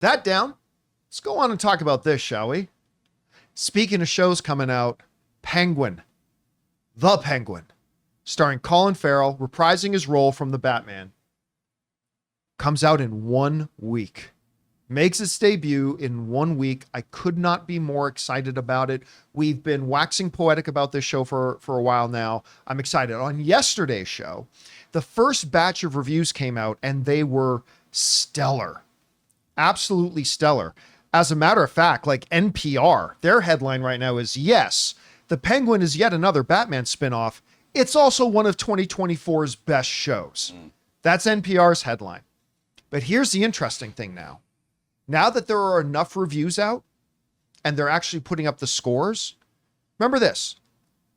That down. Let's go on and talk about this, shall we? Speaking of shows coming out, Penguin. The Penguin. Starring Colin Farrell, reprising his role from the Batman. Comes out in 1 week. Makes its debut in 1 week. I could not be more excited about it. We've been waxing poetic about this show for a while now. I'm excited. On yesterday's show, the first batch of reviews came out and they were stellar. Absolutely stellar. As a matter of fact, like NPR, their headline right now is, yes, The Penguin is yet another Batman spinoff. It's also one of 2024's best shows. That's NPR's headline. But here's the interesting thing now. Now that there are enough reviews out and they're actually putting up the scores, remember this.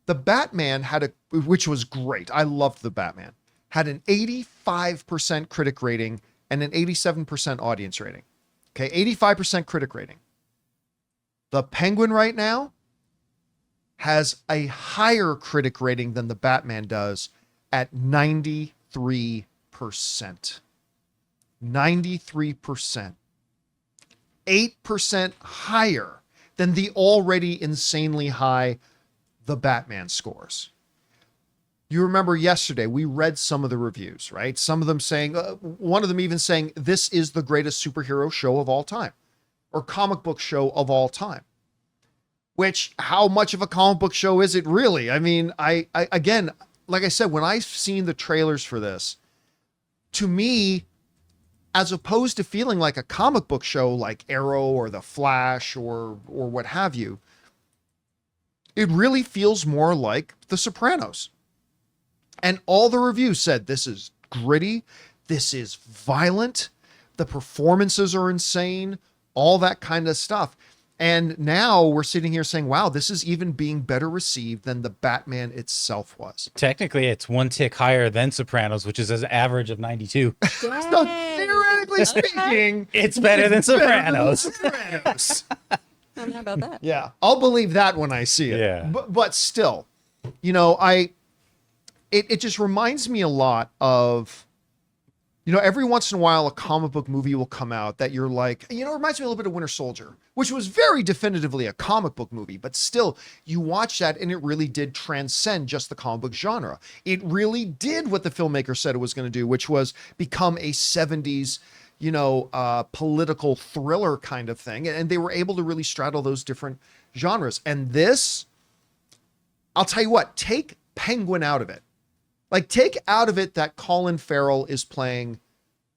The Batman which was great. I loved the Batman, had an 85% critic rating and an 87% audience rating. Okay, 85% critic rating. The Penguin right now has a higher critic rating than the Batman does at 93%. 93%. 8% higher than the already insanely high The Batman scores. You remember yesterday, we read some of the reviews, right? Some of them saying, one of them even saying, this is the greatest superhero show of all time, or comic book show of all time. Which, how much of a comic book show is it really? I mean, I again, like I said, when I've seen the trailers for this, to me, as opposed to feeling like a comic book show like Arrow or The Flash or what have you, it really feels more like The Sopranos. And all the reviews said this is gritty, this is violent, the performances are insane, all that kind of stuff. And now we're sitting here saying, wow, this is even being better received than the Batman itself was. Technically, it's one tick higher than Sopranos, which is an average of 92. So theoretically speaking, It's better than Sopranos. I don't know about that. Yeah, I'll believe that when I see it. Yeah. But still, you know, it just reminds me a lot of, you know, every once in a while a comic book movie will come out that you're like, you know, it reminds me a little bit of Winter Soldier, which was very definitively a comic book movie, but still you watch that and it really did transcend just the comic book genre. It really did what the filmmaker said it was going to do, which was become a 70s, you know, political thriller kind of thing. And they were able to really straddle those different genres. And this, I'll tell you what, take Penguin out of it. Like, take out of it that Colin Farrell is playing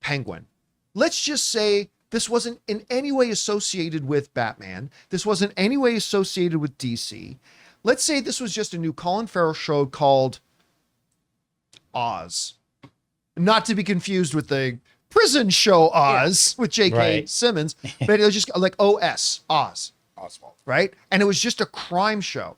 Penguin. Let's just say this wasn't in any way associated with Batman. This wasn't in any way associated with DC. Let's say this was just a new Colin Farrell show called Oz. Not to be confused with the prison show Oz with J.K. Right. Simmons, but it was just like Oz. Oswald. Right? And it was just a crime show.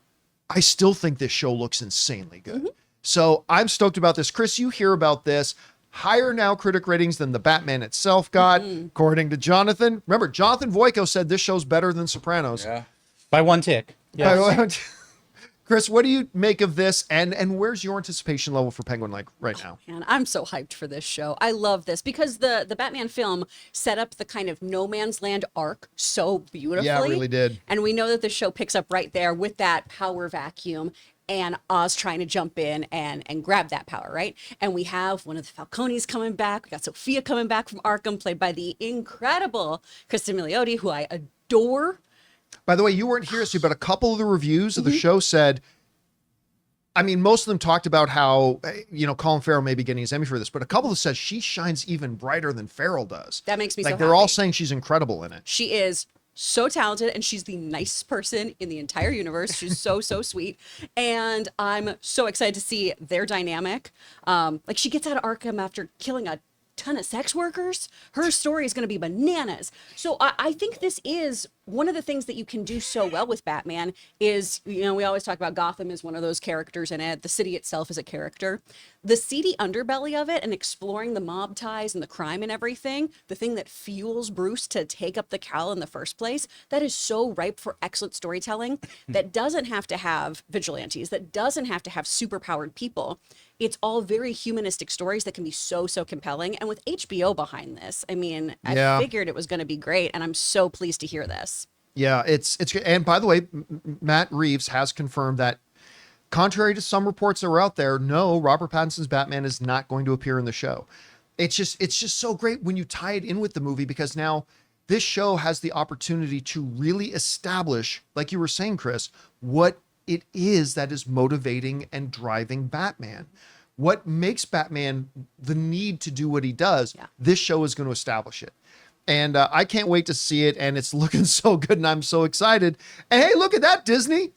I still think this show looks insanely good. So I'm stoked about this. Chris, you hear about this. Higher now critic ratings than the Batman itself got, according to Jonathan. Remember, Jonathan Voico said this show's better than Sopranos. Yeah. By one tick. Yes. Chris, what do you make of this? And where's your anticipation level for Penguin like right now? Man, I'm so hyped for this show. I love this because the Batman film set up the kind of no man's land arc so beautifully. Yeah, it really did. And we know that the show picks up right there with that power vacuum and Oz trying to jump in and grab that power, right? And we have one of the Falcones coming back. We got Sophia coming back from Arkham, played by the incredible Kristen Milioti, who I adore. By the way, you weren't here, Sue, but a couple of the reviews of the show said, I mean, most of them talked about how, you know, Colin Farrell may be getting his Emmy for this, but a couple of them said she shines even brighter than Farrell does. That makes me so like happy. they're all saying she's incredible in it. She is so talented and she's the nicest person in the entire universe. She's so sweet. And I'm so excited to see their dynamic. Like, she gets out of Arkham after killing a ton of sex workers. Her story is going to be bananas. So I think this is one of the things that you can do so well with Batman is, you know, we always talk about Gotham as one of those characters in it. The city itself is a character. The seedy underbelly of it and exploring the mob ties and the crime and everything, the thing that fuels Bruce to take up the cowl in the first place, that is so ripe for excellent storytelling that doesn't have to have vigilantes, that doesn't have to have superpowered people. It's all very humanistic stories that can be so compelling. And with HBO behind this, I mean, Yeah. I figured it was going to be great. And I'm so pleased to hear this. Yeah, it's and by the way, Matt Reeves has confirmed that, contrary to some reports that were out there, no, Robert Pattinson's Batman is not going to appear in the show. It's just so great when you tie it in with the movie, because now this show has the opportunity to really establish, like you were saying, Chris, what it is that is motivating and driving Batman. What makes Batman the need to do what he does, this show is going to establish it. And I can't wait to see it, and it's looking so good, and I'm so excited. And hey, look at that, Disney.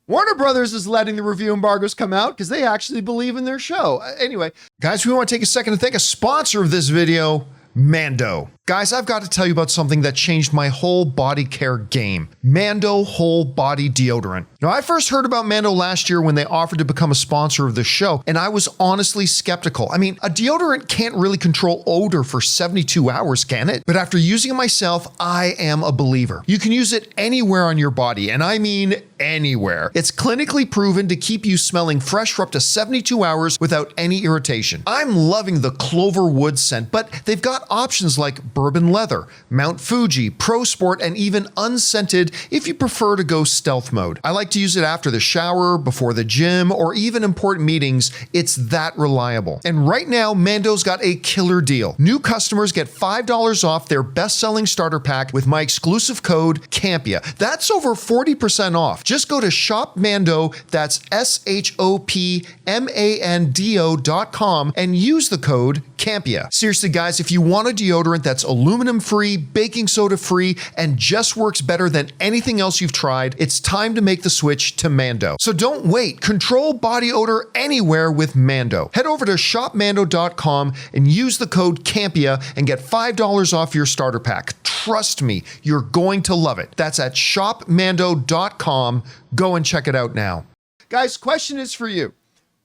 Warner Brothers is letting the review embargoes come out because they actually believe in their show. Anyway, guys, we want to take a second to thank a sponsor of this video, Mando. Guys, I've got to tell you about something that changed my whole body care game. Mando Whole Body Deodorant. Now, I first heard about Mando last year when they offered to become a sponsor of the show, and I was honestly skeptical. I mean, a deodorant can't really control odor for 72 hours, can it? But after using it myself, I am a believer. You can use it anywhere on your body, and I mean anywhere. It's clinically proven to keep you smelling fresh for up to 72 hours without any irritation. I'm loving the Clover Wood scent, but they've got options like Bourbon Leather, Mount Fuji, Pro Sport, and even unscented if you prefer to go stealth mode. I like to use it after the shower, before the gym, or even important meetings. It's that reliable. And right now, Mando's got a killer deal. New customers get $5 off their best-selling starter pack with my exclusive code CAMPEA. That's over 40% off. Just go to shopmando, that's shopmando.com, and use the code CAMPEA. Seriously, guys, if you want a deodorant that's aluminum-free, baking soda-free, and just works better than anything else you've tried, it's time to make the switch to Mando. So don't wait. Control body odor anywhere with Mando. Head over to shopmando.com and use the code CAMPEA and get $5 off your starter pack. Trust me, you're going to love it. That's at shopmando.com. Go and check it out now. Guys, question is for you.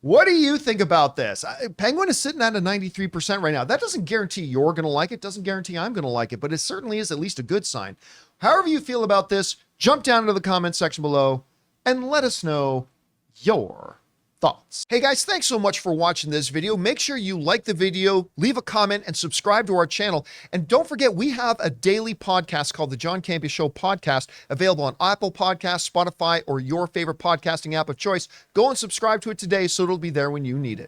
What do you think about this? Penguin is sitting at a 93% right now. That doesn't guarantee you're going to like it. Doesn't guarantee I'm going to like it, but it certainly is at least a good sign. However you feel about this, jump down into the comment section below and let us know your thoughts. Hey guys, thanks so much for watching this video. Make sure you like the video, leave a comment, and subscribe to our channel. And don't forget, we have a daily podcast called the John Campea Show podcast, available on Apple Podcasts, Spotify, or your favorite podcasting app of choice. Go and subscribe to it today so it'll be there when you need it.